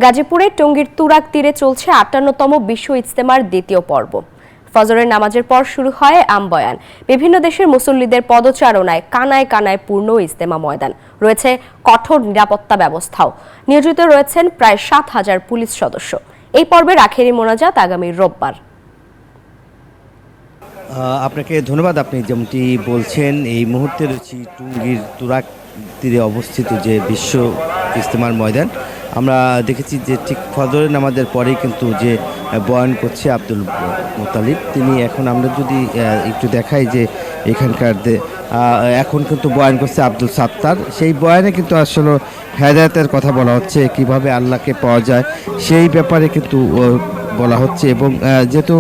গাজীপুরের টঙ্গীর তুরাগ তীরে চলছে ৫৮তম বিশ্ব ইজতেমার দ্বিতীয় পর্ব। ফজরের নামাজের পর শুরু হয় আমবয়ান। বিভিন্ন দেশের মুসল্লিদের পদচারণায় কানায় কানায় পূর্ণ ইজতেমা ময়দান। রয়েছে কঠোর নিরাপত্তা ব্যবস্থাও। নিয়োজিত রয়েছেন প্রায় ৭,০০০ পুলিশ সদস্য। এই পর্বের আখেরি মোনাজাত আগামী রোববার। আপনাকে ধন্যবাদ। আপনি যেমনটি বলছেন, এই মুহূর্তে রয়েছি টঙ্গীর তুরাগ তীরে অবস্থিত যে বিশ্ব ইজতেমার ময়দান। আমরা দেখেছি যে ঠিক ফজরের নামাজের পরেই কিন্তু যে বয়ান করছে আব্দুল মোতালিব, তিনি এখন আমরা যদি একটু দেখাই যে এখানকার এখন কিন্তু বয়ান করছে আব্দুল সাত্তার। সেই বয়ানে কিন্তু আসলে হেদায়েতের কথা বলা হচ্ছে, কিভাবে আল্লাহকে পাওয়া যায় সেই ব্যাপারে কিন্তু বলা হচ্ছে। এবং যেহেতু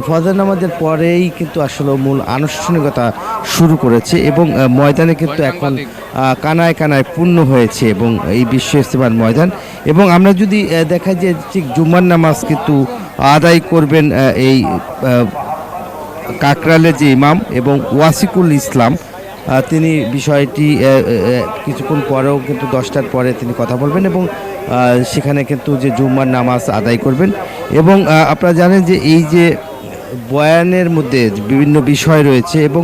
ফজর নামাজের পরেই কিন্তু আসলে মূল আনুষ্ঠানিকতা শুরু করেছে এবং ময়দানে কিন্তু এখন কানায় কানায় পূর্ণ হয়েছে এবং এই বিশ্ব ইজতেমার ময়দান। এবং আমরা যদি দেখাই যে ঠিক জুম্মার নামাজ কিন্তু আদায় করবেন এই কাকরালের যে ইমাম এবং ওয়াসিকুল ইসলাম, তিনি বিষয়টি কিছুক্ষণ পরেও কিন্তু 10টার পরে তিনি কথা বলবেন এবং সেখানে কিন্তু যে জুম্মার নামাজ আদায় করবেন। এবং আপনারা জানেন যে এই যে বয়ানের মধ্যে বিভিন্ন বিষয় রয়েছে এবং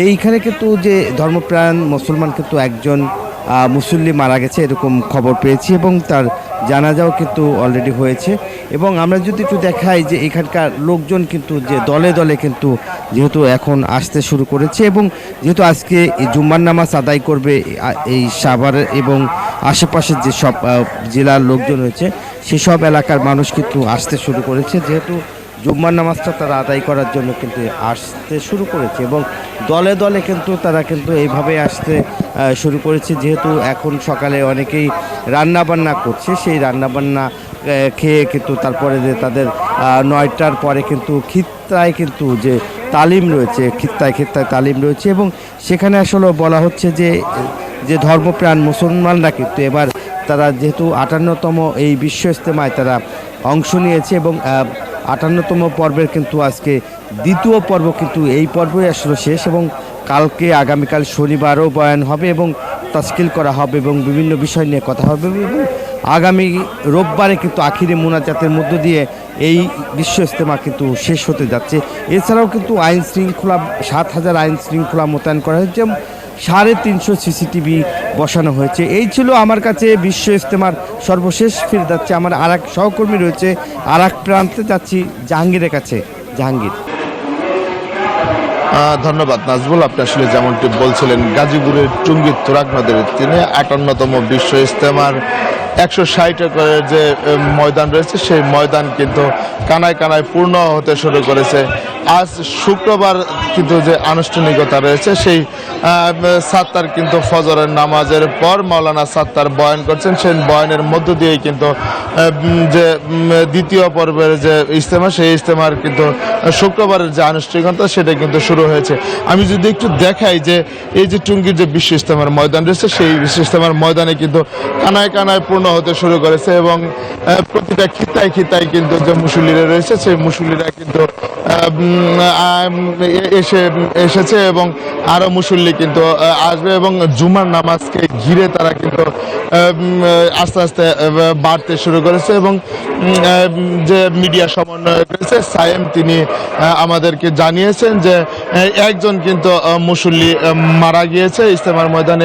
এইখানে কিন্তু যে ধর্মপ্রাণ মুসলমান কিন্তু একজন মুসল্লি মারা গেছে এরকম খবর পেয়েছি এবং তার জানাজাও কিন্তু অলরেডি হয়েছে। এবং আমরা যদি একটু দেখাই যে এখানকার লোকজন কিন্তু যে দলে দলে কিন্তু যেহেতু এখন আসতে শুরু করেছে এবং যেহেতু আজকে জুম্মার নামাজ আদায় করবে এই সাভার এবং আশেপাশের যে সব জেলার লোকজন রয়েছে সেসব এলাকার মানুষ কিন্তু আসতে শুরু করেছে, যেহেতু জুম্মার নামাজটা তারা আদায় করার জন্য কিন্তু আসতে শুরু করেছে এবং দলে দলে কিন্তু তারা কিন্তু এইভাবে আসতে শুরু করেছে। যেহেতু এখন সকালে অনেকেই রান্নাবান্না করছে, সেই রান্নাবান্না খেয়ে কিন্তু তারপরে যে তাদের 9টার পরে কিন্তু খিত্তায় কিন্তু যে তালিম রয়েছে, খিত্তায় তালিম রয়েছে এবং সেখানে আসলে বলা হচ্ছে যে ধর্মপ্রাণ মুসলমানরা কিন্তু এবার তারা যেহেতু 58তম এই বিশ্ব ইজতেমায় তারা অংশ নিয়েছে এবং 58তম পর্বের কিন্তু আজকে দ্বিতীয় পর্ব, কিন্তু এই পর্বই আসলে শেষ এবং কালকে আগামীকাল শনিবারও বয়ান হবে এবং তাশকিল করা হবে এবং বিভিন্ন বিষয় নিয়ে কথা হবে এবং আগামী রোববারে কিন্তু আখিরি মোনাজাতের মধ্য দিয়ে এই বিশ্ব ইজতেমা কিন্তু শেষ হতে যাচ্ছে। এছাড়াও কিন্তু আইন শৃঙ্খলা 7,000 আইন শৃঙ্খলা মোতায়েন করা হয়েছে, 350 সিসিটিভি বসানো হয়েছে। এই ছিল আমার কাছে বিশ্ব ইজতেমার সর্বশেষ। ফিরে যাচ্ছে আমার আর এক সহকর্মী রয়েছে আর এক প্রান্তে, যাচ্ছি জাহাঙ্গীরের কাছে। জাহাঙ্গীর। ধন্যবাদ নাজবুল। আপনি আসলে যেমনটি বলছিলেন, গাজীপুরের টঙ্গীর তুরাগ নদের তীরে 58তম বিশ্ব ইজতেমার 160 একরের যে ময়দান রয়েছে সেই ময়দান কিন্তু কানায় কানায় পূর্ণ হতে শুরু করেছে। আজ শুক্রবার কিন্তু যে আনুষ্ঠানিকতা রয়েছে সেই সাত্তার কিন্তু ফজরের নামাজের পর মাওলানা সাত্তার বয়ান করছেন। সেই বয়ানের মধ্য দিয়েই কিন্তু যে দ্বিতীয় পর্বের যে ইজতেমা সেই ইজতেমার কিন্তু শুক্রবারের যে আনুষ্ঠানিকতা সেটা কিন্তু শুরু হয়েছে। আমি যদি একটু দেখাই যে এই যে টঙ্গীর যে বিশ্ব ইজতেমার ময়দান রয়েছে সেই বিশ্ব ইজতেমার ময়দানে কিন্তু কানায় কানায় পূর্ণ হতে শুরু করেছে এবং প্রতিটা খিত্তায় কিন্তু যে মুসল্লিরা রয়েছে সেই মুসল্লিরা কিন্তু এসেছে এবং আরো মুসল্লি কিন্তু আসবে এবং জুমার নামাজকে ঘিরে তারা কিন্তু আস্তে আস্তে বাড়তে শুরু করেছে। এবং যে মিডিয়া সমন্বয়ক রয়েছে সায়েম, তিনি আমাদেরকে জানিয়েছেন যে একজন কিন্তু মুসল্লি মারা গিয়েছে ইজতেমার ময়দানে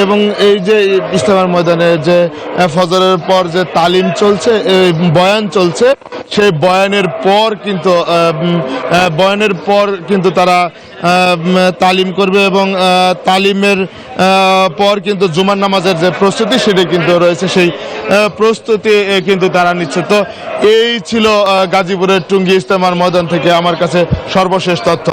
এবং এই যে ইজতেমার ময়দানে যে ফজরের পর যে তালিম চলছে, বয়ান চলছে, সেই বয়ানের পর কিন্তু তারা তালিম করবে এবং তালিমের পর কিন্তু জুমার নামাজের যে প্রস্তুতি সেটা কিন্তু রয়েছে, সেই প্রস্তুতি কিন্তু তারা নিচ্ছে। তো এই ছিল গাজীপুরের টঙ্গী ইজতেমার ময়দান থেকে আমার কাছে সর্বশেষ তথ্য।